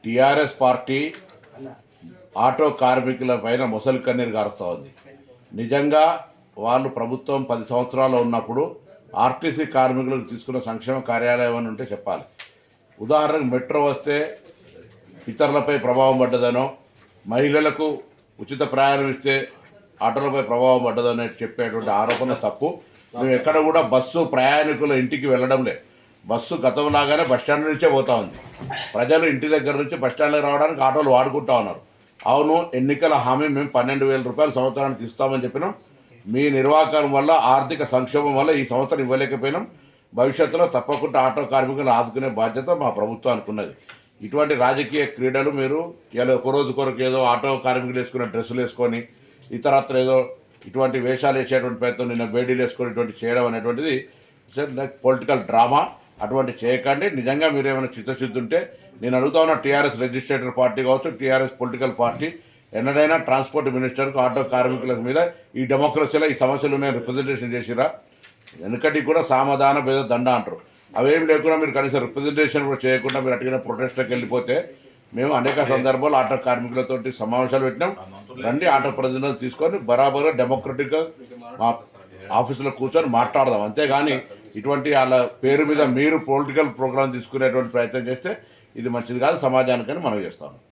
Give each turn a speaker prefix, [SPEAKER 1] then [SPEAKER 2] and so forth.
[SPEAKER 1] TRS party auto కార్మికుల పైన మొసలి కన్నీరు గారుస్తూ ఉంది. నిజంగా వాళ్ళు ప్రభుత్వం 10 సంవత్సరాలు ఉన్నప్పుడు ఆర్టీసీ కార్మికులకు తీసుకున్న సంక్షేమ కార్యాలయం అని ఉంటే చెప్పాలి. ఉదాహరణకు మెట్రో వస్తే ఇతరులపై ప్రభావం పడ్డదనో, మహిళలకు ఉచిత ప్రయాణం ఇస్తే ఆటోలపై ప్రభావం పడ్డదనే చెప్పేటువంటి ఆరోపణ తప్పు. మేము ఎక్కడ కూడా బస్సు ప్రయాణికుల ఇంటికి వెళ్ళడం లేదు. బస్సు గతంలాగానే బస్టాండ్ నుంచే పోతా ఉంది. ప్రజలు ఇంటి దగ్గర నుంచి బస్టాండ్కి రావడానికి ఆటోలు వాడుకుంటా ఉన్నారు. అవును, ఎన్నికల హామీ మేము 12,000 రూపాయలు సంవత్సరానికి ఇస్తామని చెప్పినాం. మీ నిర్వాహకం వల్ల, ఆర్థిక సంక్షోభం వల్ల ఈ సంవత్సరం ఇవ్వలేకపోయినాం. భవిష్యత్తులో తప్పకుండా ఆటో కార్మికులను ఆదుకునే బాధ్యత మా ప్రభుత్వానికి ఉన్నది. ఇటువంటి రాజకీయ క్రీడలు మీరు ఇలా ఒకరోజు కొరకు ఏదో ఆటో కార్మికులు వేసుకునే డ్రెస్సులు వేసుకొని ఇతరత్ర ఏదో ఇటువంటి వేషాలు వేసేటువంటి ప్రయత్నం, నిన్న బేడీలు వేసుకొని ఇటువంటి చేయడం అనేటువంటిది లైక్ పొలిటికల్ డ్రామా. అటువంటి చేయకండి. నిజంగా మీరు ఏమైనా చిత్తశుద్ధి ఉంటే నేను అడుగుతా ఉన్న టీఆర్ఎస్ లెజిస్లేటర్ పార్టీ కావచ్చు, టీఆర్ఎస్ పొలిటికల్ పార్టీ ఎన్నడైనా ట్రాన్స్పోర్ట్ మినిస్టర్కు ఆటో కార్మికుల మీద ఈ డెమోక్రసీలో ఈ సమస్యలు నేను రిప్రజెంటేషన్ చేసిరా? వెనకటి కూడా సామధాన భేద దండ అంటారు. అవేం లేకుండా మీరు కనీసం రిప్రజెంటేషన్ కూడా చేయకుండా మీరు అటుగా ప్రొటెస్ట్కి వెళ్ళిపోతే మేము అనేక సందర్భాలు ఆటో కార్మికులతో సమావేశాలు పెట్టినాం. రండి, ఆటో ప్రతినిధులు తీసుకొని బరాబర్గా డెమోక్రటిక్గా మా ఆఫీసులో కూర్చొని మాట్లాడదాం. అంతేగాని ఇటువంటి వాళ్ళ పేరు మీద మీరు పొలిటికల్ ప్రోగ్రాం తీసుకునేటువంటి ప్రయత్నం చేస్తే ఇది మంచిది కాదు సమాజానికని మనం చేస్తాము.